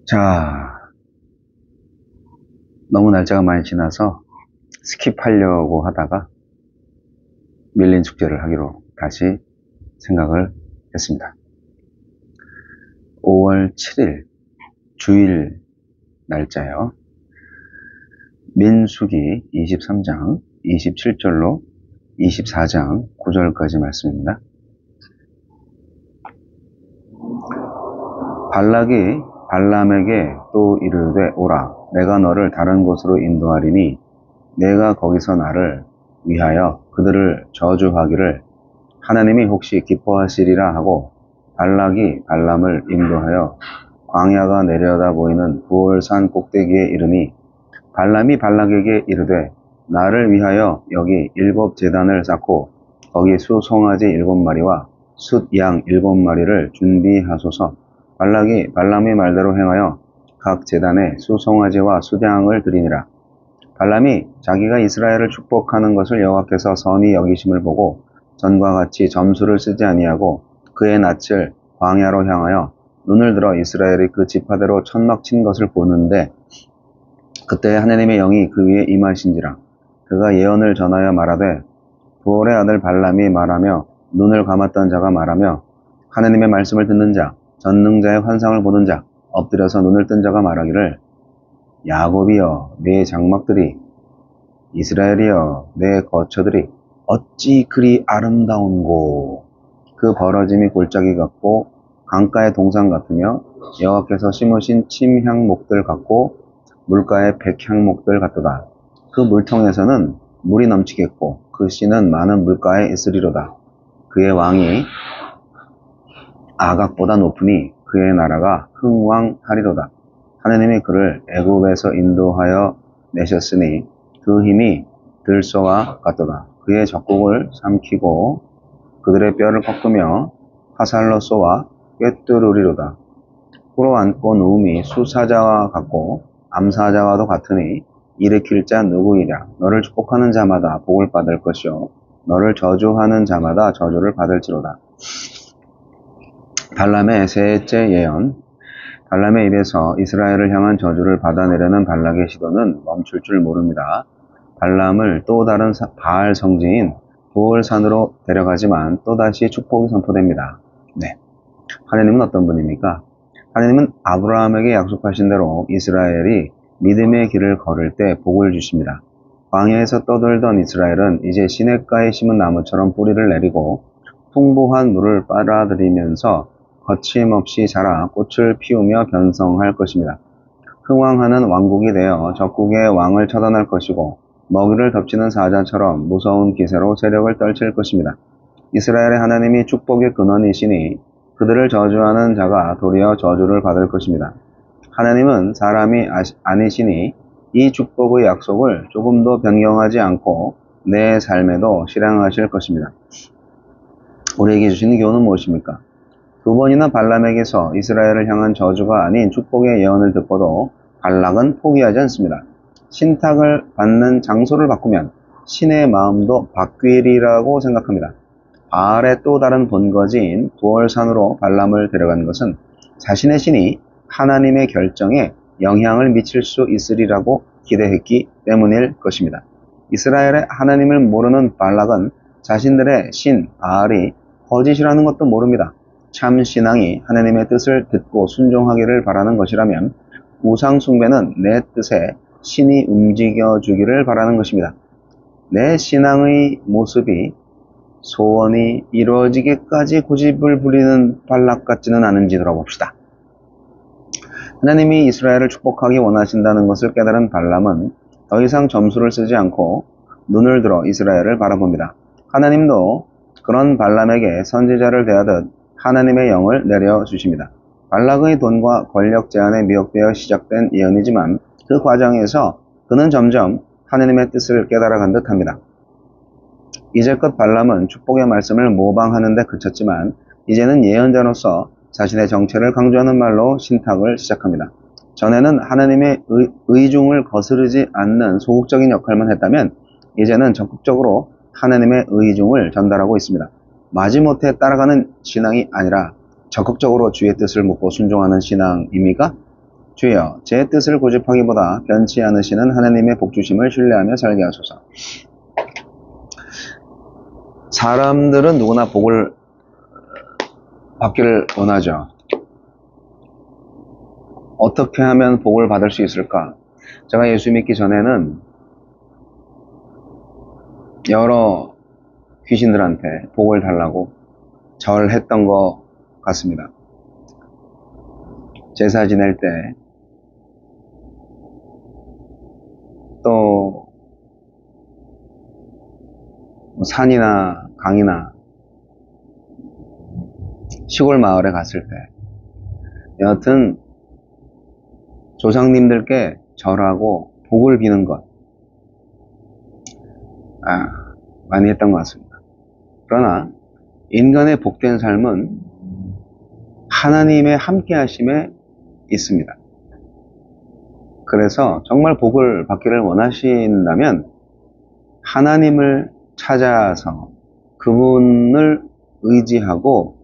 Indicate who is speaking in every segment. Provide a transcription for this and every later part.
Speaker 1: 자, 너무 날짜가 많이 지나서 스킵하려고 하다가 밀린 축제를 하기로 다시 생각을 했습니다. 5월 7일 주일 날짜요. 민수기 23장 27절로 24장 9절까지 말씀입니다. 발락이 발람에게 또 이르되 오라, 내가 너를 다른 곳으로 인도하리니 내가 거기서 나를 위하여 그들을 저주하기를 하나님이 혹시 기뻐하시리라 하고, 발락이 발람을 인도하여 광야가 내려다 보이는 부올산 꼭대기에 이르니 발람이 발락에게 이르되 나를 위하여 여기 7 제단을 쌓고 거기 수송아지 7마리와 숫양 7마리를 준비하소서. 발락이 발람의 말대로 행하여 각 제단에 수송아지와 숫양을 드리니라. 발람이 자기가 이스라엘을 축복하는 것을 여호와께서 선히 여기심을 보고 전과 같이 점수를 쓰지 아니하고 그의 낯을 광야로 향하여 눈을 들어 이스라엘이 그 지파대로 천막 친 것을 보는데, 그때 하나님의 영이 그 위에 임하신지라. 그가 예언을 전하여 말하되, 부올의 아들 발람이 말하며 눈을 감았던 자가 말하며 하나님의 말씀을 듣는 자, 전능자의 환상을 보는 자, 엎드려서 눈을 뜬 자가 말하기를 야곱이여 내 장막들이, 이스라엘이여 내 거처들이 어찌 그리 아름다운고. 그 벌어짐이 골짜기 같고 강가의 동산 같으며 여호와께서 심으신 침향목들 같고 물가의 백향목들 같도다. 그 물통에서는 물이 넘치겠고 그 씨는 많은 물가에 있으리로다. 그의 왕이 아각보다 높으니 그의 나라가 흥왕하리로다. 하나님이 그를 애굽에서 인도하여 내셨으니 그 힘이 들소와 같도다. 그의 적국을 삼키고 그들의 뼈를 꺾으며 화살로 쏘아 꿰뚫으리로다. 꿇어 앉고 누움이 수사자와 같고 암사자와도 같으니 일으킬 자 누구이랴. 너를 축복하는 자마다 복을 받을 것이요 너를 저주하는 자마다 저주를 받을지로다. 발람의 셋째 예언. 발람의 입에서 이스라엘을 향한 저주를 받아내려는 발락의 시도는 멈출 줄 모릅니다. 발람을 또 다른 바알 성지인 부올산으로 데려가지만 또다시 축복이 선포됩니다. 네, 하나님은 어떤 분입니까? 하나님은 아브라함에게 약속하신 대로 이스라엘이 믿음의 길을 걸을 때 복을 주십니다. 광야에서 떠돌던 이스라엘은 이제 시냇가에 심은 나무처럼 뿌리를 내리고 풍부한 물을 빨아들이면서 거침없이 자라 꽃을 피우며 변성할 것입니다. 흥왕하는 왕국이 되어 적국의 왕을 처단할 것이고 먹이를 덮치는 사자처럼 무서운 기세로 세력을 떨칠 것입니다. 이스라엘의 하나님이 축복의 근원이시니 그들을 저주하는 자가 도리어 저주를 받을 것입니다. 하나님은 사람이 아니시니 이 축복의 약속을 조금도 변경하지 않고 내 삶에도 실행하실 것입니다. 우리에게 주시는 교훈은 무엇입니까? 2번이나 발람에게서 이스라엘을 향한 저주가 아닌 축복의 예언을 듣고도 발락은 포기하지 않습니다. 신탁을 받는 장소를 바꾸면 신의 마음도 바뀌리라고 생각합니다. 바알의 또 다른 본거지인 부올산으로 발람을 데려간 것은 자신의 신이 하나님의 결정에 영향을 미칠 수 있으리라고 기대했기 때문일 것입니다. 이스라엘의 하나님을 모르는 발락은 자신들의 신 바알이 거짓이라는 것도 모릅니다. 참 신앙이 하나님의 뜻을 듣고 순종하기를 바라는 것이라면 우상 숭배는 내 뜻에 신이 움직여 주기를 바라는 것입니다. 내 신앙의 모습이 소원이 이루어지기까지 고집을 부리는 발락 같지는 않은지 돌아봅시다. 하나님이 이스라엘을 축복하기 원하신다는 것을 깨달은 발람은 더 이상 점수를 쓰지 않고 눈을 들어 이스라엘을 바라봅니다. 하나님도 그런 발람에게 선지자를 대하듯 하나님의 영을 내려주십니다. 발락의 돈과 권력 제한에 미혹되어 시작된 예언이지만 그 과정에서 그는 점점 하나님의 뜻을 깨달아간 듯합니다. 이제껏 발람은 축복의 말씀을 모방하는 데 그쳤지만 이제는 예언자로서 자신의 정체를 강조하는 말로 신탁을 시작합니다. 전에는 하나님의 의중을 거스르지 않는 소극적인 역할만 했다면 이제는 적극적으로 하나님의 의중을 전달하고 있습니다. 마지못해 따라가는 신앙이 아니라 적극적으로 주의 뜻을 묻고 순종하는 신앙입니까? 주여, 제 뜻을 고집하기보다 변치 않으시는 하나님의 복주심을 신뢰하며 살게 하소서. 사람들은 누구나 복을 받기를 원하죠. 어떻게 하면 복을 받을 수 있을까? 제가 예수 믿기 전에는 여러 귀신들한테 복을 달라고 절했던 것 같습니다. 제사 지낼 때, 또 산이나 강이나 시골 마을에 갔을 때, 여하튼 조상님들께 절하고 복을 비는 것, 많이 했던 것 같습니다. 그러나 인간의 복된 삶은 하나님의 함께하심에 있습니다. 그래서 정말 복을 받기를 원하신다면 하나님을 찾아서 그분을 의지하고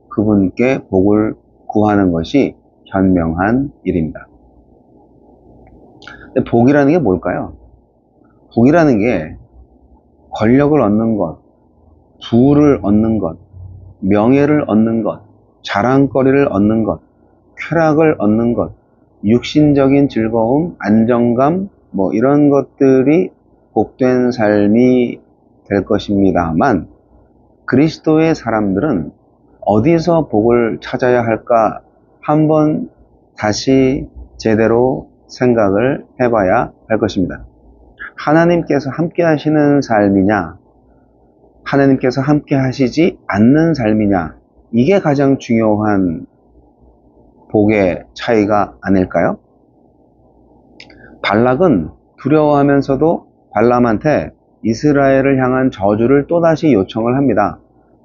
Speaker 1: 그분께 복을 구하는 것이 현명한 일입니다. 근데 복이라는 게 뭘까요? 복이라는 게 권력을 얻는 것, 부를 얻는 것, 명예를 얻는 것, 자랑거리를 얻는 것, 쾌락을 얻는 것, 육신적인 즐거움, 안정감, 이런 것들이 복된 삶이 될 것입니다만, 그리스도의 사람들은 어디서 복을 찾아야 할까 한번 다시 제대로 생각을 해봐야 할 것입니다. 하나님께서 함께 하시는 삶이냐, 하나님께서 함께 하시지 않는 삶이냐, 이게 가장 중요한 복의 차이가 아닐까요? 발락은 두려워하면서도 발람한테 이스라엘을 향한 저주를 또다시 요청을 합니다.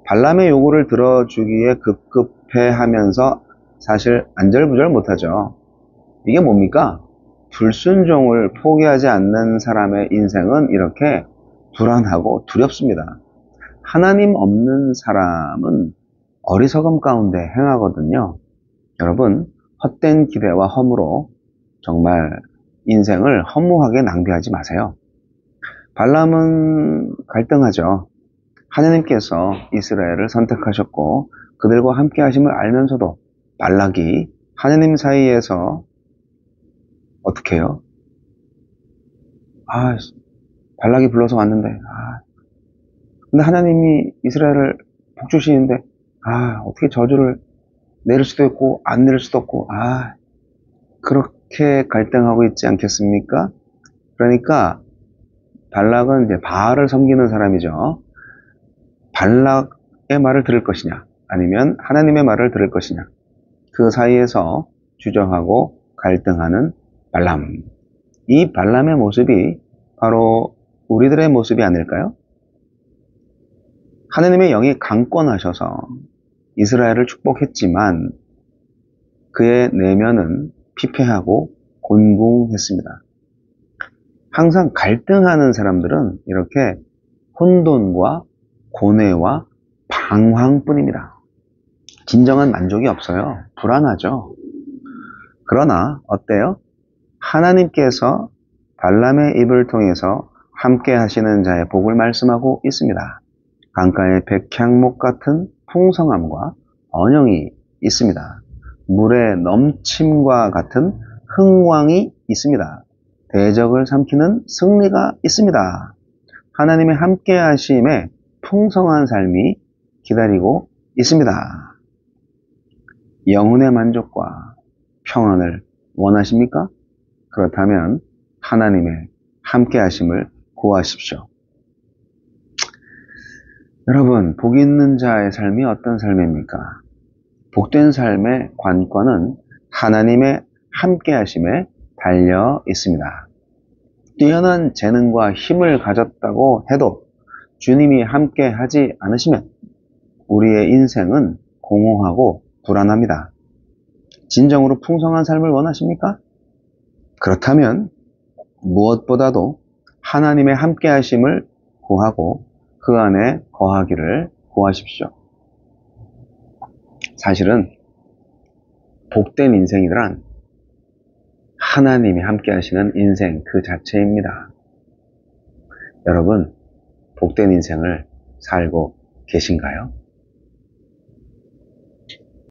Speaker 1: 발람의 요구를 들어주기에 급급해하면서 사실 안절부절 못하죠. 이게 뭡니까? 불순종을 포기하지 않는 사람의 인생은 이렇게 불안하고 두렵습니다. 하나님 없는 사람은 어리석음 가운데 행하거든요. 여러분, 헛된 기대와 허무로 정말 인생을 허무하게 낭비하지 마세요. 발람은 갈등하죠. 하나님께서 이스라엘을 선택하셨고 그들과 함께 하심을 알면서도 발락이 하나님 사이에서 어떻게 해요? 발락이 불러서 왔는데, 근데 하나님이 이스라엘을 복주시는데, 어떻게 저주를 내릴 수도 있고, 안 내릴 수도 없고, 그렇게 갈등하고 있지 않겠습니까? 그러니까, 발락은 이제 바알을 섬기는 사람이죠. 발락의 말을 들을 것이냐, 아니면 하나님의 말을 들을 것이냐, 그 사이에서 주저하고 갈등하는 발람. 이 발람의 모습이 바로 우리들의 모습이 아닐까요? 하나님의 영이 강권하셔서 이스라엘을 축복했지만 그의 내면은 피폐하고 곤궁했습니다. 항상 갈등하는 사람들은 이렇게 혼돈과 고뇌와 방황뿐입니다. 진정한 만족이 없어요. 불안하죠. 그러나 어때요? 하나님께서 발람의 입을 통해서 함께 하시는 자의 복을 말씀하고 있습니다. 강가의 백향목 같은 풍성함과 언영이 있습니다. 물의 넘침과 같은 흥왕이 있습니다. 대적을 삼키는 승리가 있습니다. 하나님의 함께 하심에 풍성한 삶이 기다리고 있습니다. 영혼의 만족과 평안을 원하십니까? 그렇다면 하나님의 함께 하심을 구하십시오. 여러분, 복 있는 자의 삶이 어떤 삶입니까? 복된 삶의 관건은 하나님의 함께 하심에 달려 있습니다. 뛰어난 재능과 힘을 가졌다고 해도 주님이 함께 하지 않으시면 우리의 인생은 공허하고 불안합니다. 진정으로 풍성한 삶을 원하십니까? 그렇다면 무엇보다도 하나님의 함께 하심을 구하고 그 안에 거하기를 구하십시오. 사실은 복된 인생이란 하나님이 함께 하시는 인생 그 자체입니다. 여러분, 복된 인생을 살고 계신가요?